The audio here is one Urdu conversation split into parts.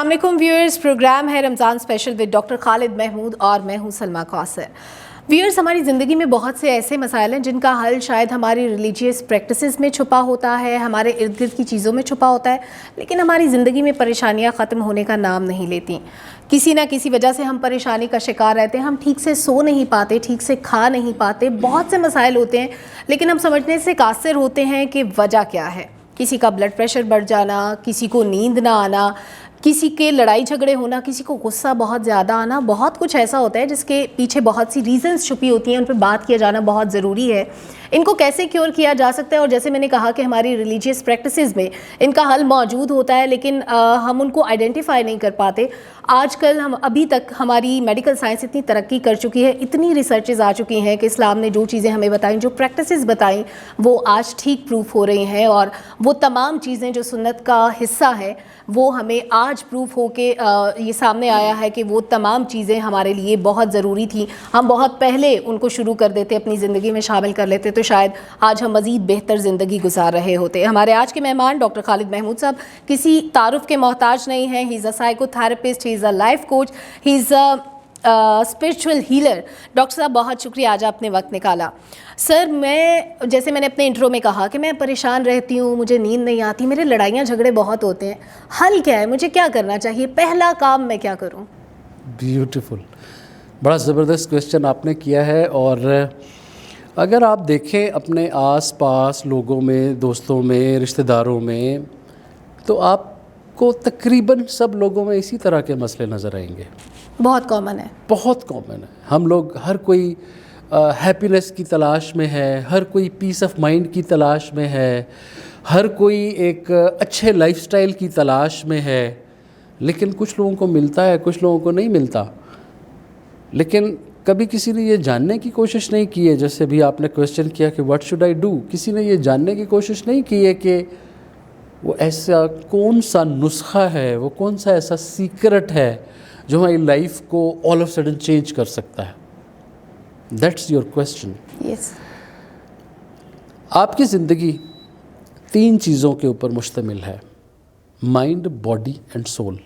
السلام علیکم ویورز، پروگرام ہے رمضان اسپیشل ود ڈاکٹر خالد محمود اور میں ہوں سلمیٰ کوثر۔ ویورز، ہماری زندگی میں بہت سے ایسے مسائل ہیں جن کا حل شاید ہماری ریلیجیس پریکٹسز میں چھپا ہوتا ہے، ہمارے ارد گرد کی چیزوں میں چھپا ہوتا ہے، لیکن ہماری زندگی میں پریشانیاں ختم ہونے کا نام نہیں لیتی۔ کسی نہ کسی وجہ سے ہم پریشانی کا شکار رہتے ہیں، ہم ٹھیک سے سو نہیں پاتے، ٹھیک سے کھا نہیں پاتے، بہت سے مسائل ہوتے ہیں، لیکن ہم سمجھنے سے قاصر ہوتے ہیں کہ وجہ کیا ہے۔ کسی کا بلڈ پریشر بڑھ جانا، کسی کو نیند نہ آنا، کسی کے لڑائی جھگڑے ہونا، کسی کو غصہ بہت زیادہ آنا، بہت کچھ ایسا ہوتا ہے جس کے پیچھے بہت سی ریزنز چھپی ہوتی ہیں، ان پہ بات کیا جانا بہت ضروری ہے۔ ان کو کیسے کیور کیا جا سکتا ہے، اور جیسے میں نے کہا کہ ہماری ریلیجیس پریکٹسز میں ان کا حل موجود ہوتا ہے، لیکن ہم ان کو آئیڈینٹیفائی نہیں کر پاتے۔ آج کل ابھی تک ہماری میڈیکل سائنس اتنی ترقی کر چکی ہے، اتنی ریسرچز آ چکی ہیں کہ اسلام نے جو چیزیں ہمیں بتائیں، جو پریکٹسز بتائیں، وہ آج ٹھیک پروف ہو رہی ہیں، اور وہ تمام چیزیں جو سنت کا حصہ ہے وہ ہمیں آج پروف ہو کے یہ سامنے آیا ہے کہ وہ تمام چیزیں ہمارے لیے بہت ضروری تھیں۔ ہم بہت پہلے ان کو شروع کر دیتے، اپنی زندگی میں شامل کر لیتے، تو شاید آج ہم مزید بہتر زندگی گزار رہے ہوتے۔ ہمارے آج کے مہمان ڈاکٹر خالد محمود صاحب کسی تعارف کے محتاج نہیں ہیں۔ He is a psychotherapist, he is a life coach, he is a spiritual healer. Doctor صاحب بہت شکریہ، آج آپ نے وقت نکالا۔ سر، جیسے میں نے اپنے انٹرو میں کہا کہ میں پریشان رہتی ہوں، مجھے نیند نہیں آتی، میرے لڑائیاں جھگڑے بہت ہوتے ہیں، حل کیا ہے؟ مجھے کیا کرنا چاہیے؟ پہلا کام میں کیا کروں؟ بیوٹیفل، بڑا زبردست کویسچن آپ نے کیا ہے۔ اور اگر آپ دیکھیں اپنے آس پاس لوگوں میں، دوستوں میں، رشتہ داروں میں، تو آپ کو تقریباً سب لوگوں میں اسی طرح کے مسئلے نظر آئیں گے۔ بہت کامن ہے، بہت کامن ہے۔ ہم لوگ، ہر کوئی ہیپینس کی تلاش میں ہے، ہر کوئی پیس آف مائنڈ کی تلاش میں ہے، ہر کوئی ایک اچھے لائف سٹائل کی تلاش میں ہے، لیکن کچھ لوگوں کو ملتا ہے، کچھ لوگوں کو نہیں ملتا۔ لیکن کبھی کسی نے یہ جاننے کی کوشش نہیں کی ہے، جیسے بھی آپ نے کویسچن کیا کہ واٹ شوڈ آئی ڈو، کسی نے یہ جاننے کی کوشش نہیں کی ہے کہ وہ ایسا کون سا نسخہ ہے، وہ کون سا ایسا سیکرٹ ہے جو ہماری لائف کو آل آف سڈن چینج کر سکتا ہے۔ That's your question. یس۔ آپ کی زندگی 3 چیزوں کے اوپر مشتمل ہے: مائنڈ، باڈی اینڈ سول۔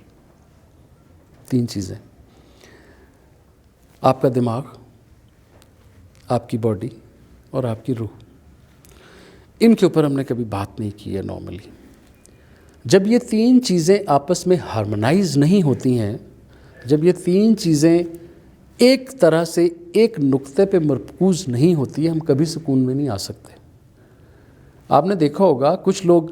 3 چیزیں، آپ کا دماغ، آپ کی باڈی اور آپ کی روح۔ ان کے اوپر ہم نے کبھی بات نہیں کی ہے نارملی۔ جب یہ 3 چیزیں آپس میں ہارمونائز نہیں ہوتی ہیں، جب یہ 3 چیزیں ایک طرح سے ایک نقطے پہ مرکوز نہیں ہوتی ہے، ہم کبھی سکون میں نہیں آ سکتے۔ آپ نے دیکھا ہوگا کچھ لوگ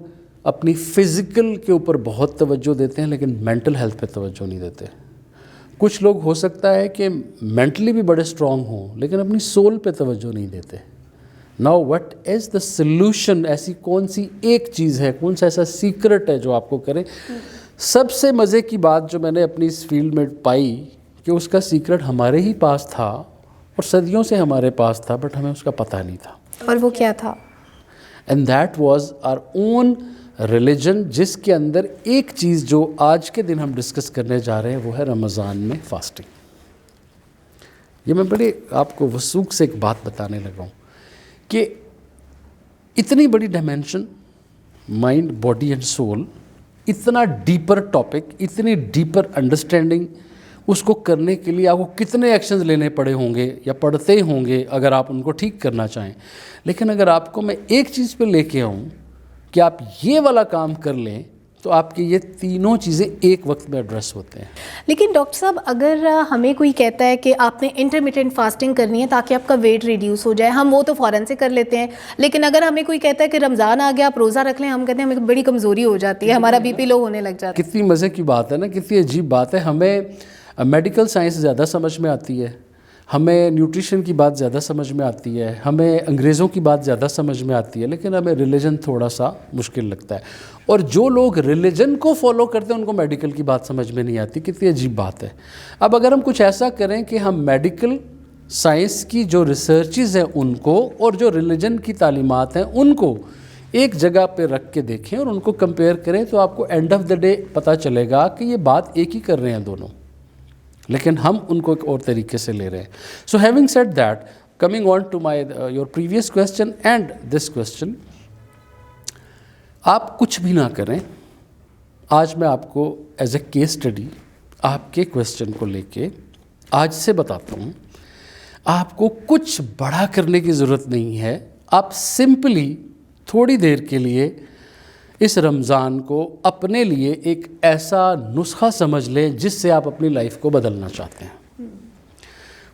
اپنی فزیکل کے اوپر بہت توجہ دیتے ہیں لیکن مینٹل ہیلتھ پہ توجہ نہیں دیتے۔ کچھ لوگ ہو سکتا ہے کہ مینٹلی بھی بڑے اسٹرانگ ہوں لیکن اپنی سول پہ توجہ نہیں دیتے۔ Now what is the solution? ایسی کون سی ایک چیز ہے، کون سا ایسا سیکرٹ ہے جو آپ کو کرے؟ سب سے مزے کی بات جو میں نے اپنی اس فیلڈ میں پائی کہ اس کا سیکرٹ ہمارے ہی پاس تھا اور صدیوں سے ہمارے پاس تھا، بٹ ہمیں اس کا پتہ نہیں تھا۔ اور وہ کیا تھا؟ And that was our own religion, جس کے اندر ایک چیز جو آج کے دن ہم ڈسکس کرنے جا رہے ہیں وہ ہے رمضان میں فاسٹنگ۔ یہ میں بڑے آپ کو وثوق سے ایک بات بتانے لگا ہوں کہ اتنی بڑی dimension, mind, body and civil, اتنا ڈیپر ٹاپک، اتنی ڈیپر انڈرسٹینڈنگ، اس کو کرنے کے لیے آپ کو کتنے ایکشنز لینے پڑے ہوں گے یا پڑتے ہوں گے اگر آپ ان کو ٹھیک کرنا چاہیں۔ لیکن اگر آپ کو میں ایک چیز پہ لے کے آؤں کہ آپ یہ والا کام کر لیں تو آپ کی یہ تینوں چیزیں ایک وقت میں ایڈریس ہوتے ہیں۔ لیکن ڈاکٹر صاحب، اگر ہمیں کوئی کہتا ہے کہ آپ نے انٹرمیٹنٹ فاسٹنگ کرنی ہے تاکہ آپ کا ویٹ ریڈیوس ہو جائے، ہم وہ تو فوراً سے کر لیتے ہیں، لیکن اگر ہمیں کوئی کہتا ہے کہ رمضان آ گیا آپ روزہ رکھ لیں، ہم کہتے ہیں ہمیں بڑی کمزوری ہو جاتی ہے، ہمارا بی پی لو ہونے لگ جاتا ہے۔ کتنی مزے کی بات ہے نا، کتنی عجیب بات ہے۔ ہمیں میڈیکل سائنس زیادہ سمجھ میں آتی ہے، ہمیں نیوٹریشن کی بات زیادہ سمجھ میں آتی ہے، ہمیں انگریزوں کی بات زیادہ سمجھ میں آتی ہے، لیکن ہمیں ریلیجن تھوڑا سا مشکل لگتا ہے۔ اور جو لوگ ریلیجن کو فالو کرتے ہیں ان کو میڈیکل کی بات سمجھ میں نہیں آتی۔ کتنی عجیب بات ہے۔ اب اگر ہم کچھ ایسا کریں کہ ہم میڈیکل سائنس کی جو ریسرچز ہیں ان کو اور جو ریلیجن کی تعلیمات ہیں ان کو ایک جگہ پہ رکھ کے دیکھیں اور ان کو کمپیئر کریں تو آپ کو اینڈ آف دا ڈے پتہ چلے گا کہ یہ بات ایک ہی کر رہے ہیں دونوں، لیکن ہم ان کو ایک اور طریقے سے لے رہے ہیں۔ So having said that, coming on to my your previous question and this question, آپ کچھ بھی نہ کریں، آج میں آپ کو ایز اے کیس اسٹڈی آپ کے کویسچن کو لے کے آج سے بتاتا ہوں. آپ کو کچھ بڑا کرنے کی ضرورت نہیں ہے. آپ سمپلی تھوڑی دیر کے لیے اس رمضان کو اپنے لیے ایک ایسا نسخہ سمجھ لیں جس سے آپ اپنی لائف کو بدلنا چاہتے ہیں.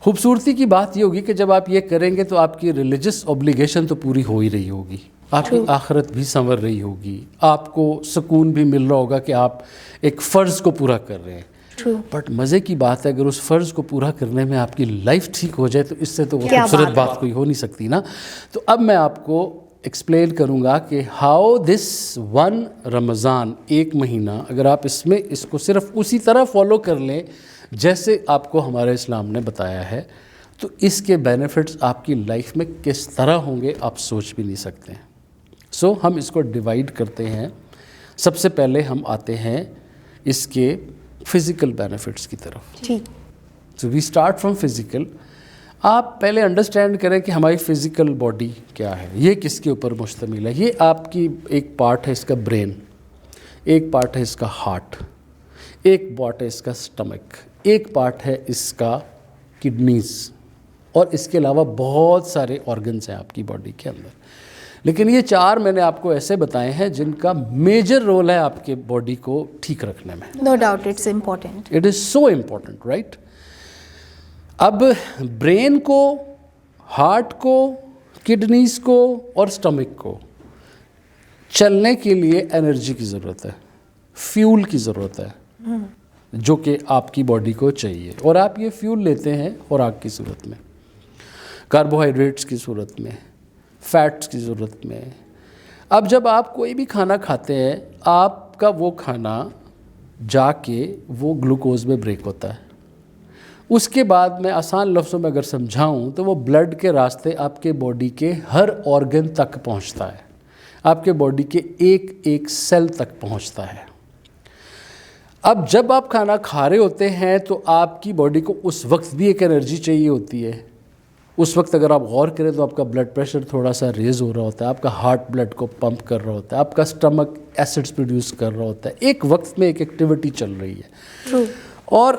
خوبصورتی کی بات یہ ہوگی کہ جب آپ یہ کریں گے تو آپ کی ریلیجس اوبلیگیشن تو پوری ہو ہی رہی ہوگی, آپ کی آخرت بھی سنور رہی ہوگی, آپ کو سکون بھی مل رہا ہوگا کہ آپ ایک فرض کو پورا کر رہے ہیں. بٹ مزے کی بات ہے اگر اس فرض کو پورا کرنے میں آپ کی لائف ٹھیک ہو جائے تو اس سے تو وہ خوبصورت بات کوئی ہو نہیں سکتی نا. تو اب میں آپ کو ایکسپلین کروں گا کہ ہاؤ دس ون رمضان, ایک مہینہ اگر آپ اس کو صرف اسی طرح فالو کر لیں جیسے آپ کو ہمارے اسلام نے بتایا ہے تو اس کے بینیفٹس آپ کی لائف میں کس طرح ہوں گے آپ سوچ بھی نہیں سکتے. سو ہم اس کو ڈیوائیڈ کرتے ہیں. سب سے پہلے ہم آتے ہیں اس کے فزیکل بینیفٹس کی طرف. سو وی اسٹارٹ فرام فزیکل. آپ پہلے انڈرسٹینڈ کریں کہ ہماری فزیکل باڈی کیا ہے, یہ کس کے اوپر مشتمل ہے. یہ آپ کی ایک پارٹ ہے اس کا برین, ایک پارٹ ہے اس کا ہارٹ, ایک پارٹ ہے اس کا اسٹمک, ایک پارٹ ہے اس کا کڈنیز, اور اس کے علاوہ بہت سارے آرگنز ہیں آپ کی باڈی کے اندر. لیکن یہ چار میں نے آپ کو ایسے بتائے ہیں جن کا میجر رول ہے آپ کے باڈی کو ٹھیک رکھنے میں. No doubt it's important. It is so important, right. اب برین کو, ہارٹ کو, کڈنیز کو اور اسٹمک کو چلنے کے لیے انرجی کی ضرورت ہے, فیول کی ضرورت ہے جو کہ آپ کی باڈی کو چاہیے. اور آپ یہ فیول لیتے ہیں خوراک کی صورت میں, کاربوہائیڈریٹس کی صورت میں, فیٹس کی صورت میں. اب جب آپ کوئی بھی کھانا کھاتے ہیں آپ کا وہ کھانا جا کے وہ گلوکوز میں بریک ہوتا ہے. اس کے بعد میں آسان لفظوں میں اگر سمجھاؤں تو وہ بلڈ کے راستے آپ کے باڈی کے ہر آرگن تک پہنچتا ہے, آپ کے باڈی کے ایک ایک سیل تک پہنچتا ہے. اب جب آپ کھانا کھا رہے ہوتے ہیں تو آپ کی باڈی کو اس وقت بھی ایک انرجی چاہیے ہوتی ہے. اس وقت اگر آپ غور کریں تو آپ کا بلڈ پریشر تھوڑا سا ریز ہو رہا ہوتا ہے, آپ کا ہارٹ بلڈ کو پمپ کر رہا ہوتا ہے, آپ کا اسٹمک ایسڈس پروڈیوس کر رہا ہوتا ہے. ایک وقت میں ایک ایکٹیویٹی چل رہی ہے. اور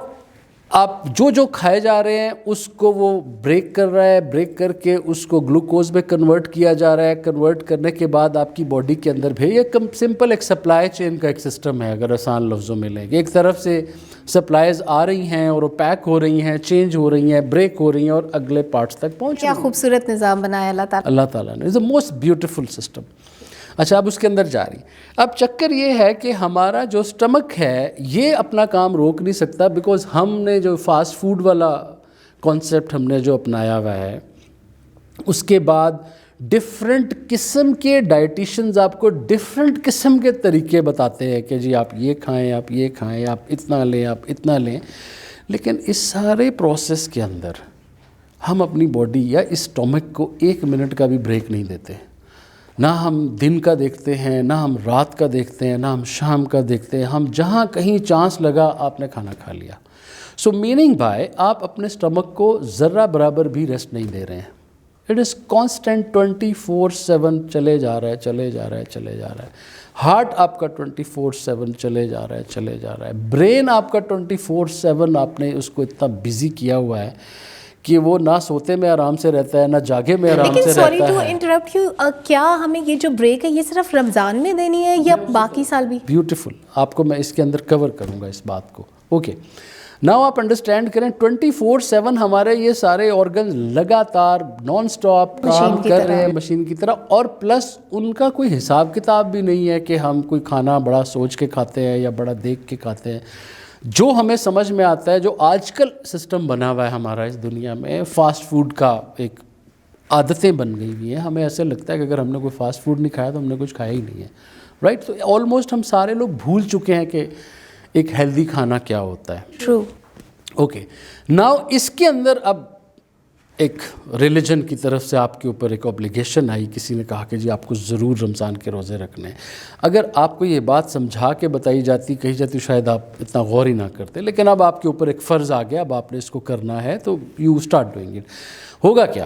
آپ جو کھائے جا رہے ہیں اس کو وہ بریک کر رہا ہے, بریک کر کے اس کو گلوکوز میں کنورٹ کیا جا رہا ہے. کنورٹ کرنے کے بعد آپ کی باڈی کے اندر بھی یہ سمپل ایک سپلائی چین کا ایک سسٹم ہے اگر آسان لفظوں میں لیں گے. ایک طرف سے سپلائیز آ رہی ہیں اور وہ پیک ہو رہی ہیں, چینج ہو رہی ہیں, بریک ہو رہی ہیں اور اگلے پارٹس تک پہنچ رہی ہیں. کیا خوبصورت نظام بنایا اللہ تعالیٰ نے. It's a most beautiful system. اچھا اب اس کے اندر جا رہی. اب چکر یہ ہے کہ ہمارا جو اسٹمک ہے یہ اپنا کام روک نہیں سکتا, بیکاز ہم نے جو فاسٹ فوڈ والا کانسیپٹ ہم نے جو اپنایا ہوا ہے اس کے بعد ڈفرینٹ قسم کے ڈائٹیشنز آپ کو ڈفرینٹ قسم کے طریقے بتاتے ہیں کہ جی آپ یہ کھائیں, آپ یہ کھائیں, آپ اتنا لیں, آپ اتنا لیں. لیکن اس سارے پروسیس کے اندر ہم اپنی باڈی یا اس اسٹمک کو ایک منٹ کا بھی بریک نہیں دیتے. نہ ہم دن کا دیکھتے ہیں, نہ ہم رات کا دیکھتے ہیں, نہ ہم شام کا دیکھتے ہیں. ہم جہاں کہیں چانس لگا آپ نے کھانا کھا لیا. سو میننگ بائی آپ اپنے اسٹمک کو ذرہ برابر بھی ریسٹ نہیں دے رہے ہیں. اٹ از کانسٹنٹ 24/7 چلے جا رہا ہے, چلے جا رہا ہے, چلے جا رہا ہے. ہارٹ آپ کا 24/7 چلے جا رہا ہے, چلے جا رہا ہے. برین آپ کا 24/7 آپ نے اس کو اتنا بزی کیا ہوا ہے کہ وہ نہ سوتے میں آرام سے رہتا ہے, نہ جاگے میں آرام سے رہتا ہے. لیکن سوری ٹو انٹرپٹ یو, کیا ہمیں یہ جو بریک ہے یہ صرف رمضان میں دینی ہے یا باقی سال بھی؟ بیوٹیفل. آپ کو میں اس کے اندر کور کروں گا اس بات کو. اوکے ناؤ آپ انڈرسٹینڈ کریں 24/7 ہمارے یہ سارے آرگنز لگاتار نان سٹاپ کام کر رہے ہیں مشین کی طرح. اور پلس ان کا کوئی حساب کتاب بھی نہیں ہے کہ ہم کوئی کھانا بڑا سوچ کے کھاتے ہیں یا بڑا دیکھ کے کھاتے ہیں. جو ہمیں سمجھ میں آتا ہے, جو آج کل سسٹم بنا ہوا ہے ہمارا اس دنیا میں, فاسٹ فوڈ کا ایک عادتیں بن گئی ہوئی ہیں. ہمیں ایسے لگتا ہے کہ اگر ہم نے کوئی فاسٹ فوڈ نہیں کھایا تو ہم نے کچھ کھایا ہی نہیں ہے, رائٹ. تو آلموسٹ ہم سارے لوگ بھول چکے ہیں کہ ایک ہیلدی کھانا کیا ہوتا ہے. ٹرو. اوکے ناؤ اس کے اندر اب ایک ریلیجن کی طرف سے آپ کے اوپر ایک اوبلیگیشن آئی. کسی نے کہا کہ جی آپ کو ضرور رمضان کے روزے رکھنے ہیں. اگر آپ کو یہ بات سمجھا کے بتائی جاتی, کہی جاتی, شاید آپ اتنا غور ہی نہ کرتے. لیکن اب آپ کے اوپر ایک فرض آ گیا, اب آپ نے اس کو کرنا ہے تو یو اسٹارٹ ڈوئنگ اٹ. ہوگا کیا,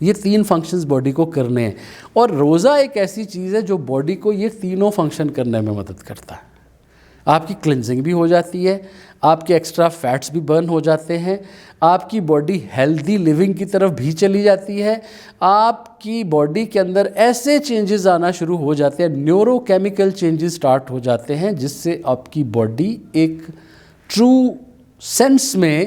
یہ 3 فنکشنز باڈی کو کرنے ہیں، اور روزہ ایک ایسی چیز ہے جو باڈی کو یہ تینوں فنکشن کرنے میں مدد کرتا ہے. آپ کی کلینزنگ بھی ہو جاتی ہے، آپ کے ایکسٹرا فیٹس بھی برن ہو جاتے ہیں، آپ کی باڈی ہیلدی لیونگ کی طرف بھی چلی جاتی ہے، آپ کی باڈی کے اندر ایسے چینجز آنا شروع ہو جاتے ہیں، نیورو کیمیکل چینجز سٹارٹ ہو جاتے ہیں، جس سے آپ کی باڈی ایک ٹرو سینس میں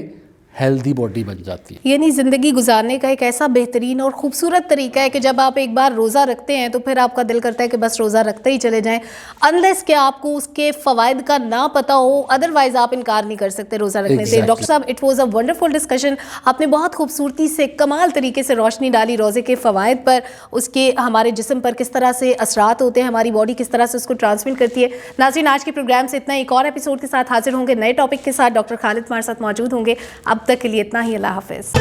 ہیلدی باڈی بن جاتی ہے. یعنی زندگی گزارنے کا ایک ایسا بہترین اور خوبصورت طریقہ ہے کہ جب آپ ایک بار روزہ رکھتے ہیں تو پھر آپ کا دل کرتا ہے کہ بس روزہ رکھتے ہی چلے جائیں، انلیس کہ آپ کو اس کے فوائد کا نہ پتہ ہو، ادروائز آپ انکار نہیں کر سکتے روزہ رکھنے سے. ڈاکٹر صاحب، it was a wonderful discussion. آپ نے بہت خوبصورتی سے، کمال طریقے سے روشنی ڈالی روزے کے فوائد پر، اس کے ہمارے جسم پر کس طرح سے اثرات ہوتے ہیں، ہماری باڈی کس طرح سے اس کو ٹرانسمٹ کرتی ہے. ناظرین، آج کے پروگرام سے اتنا. ایک اور ایپیسوڈ کے ساتھ حاضر ہوں گے، نئے ٹاپک کے ساتھ. ڈاکٹر خالد ہمارے ساتھ موجود ہوں گے. اب تک کے لیے اتنا ہی. اللہ حافظ.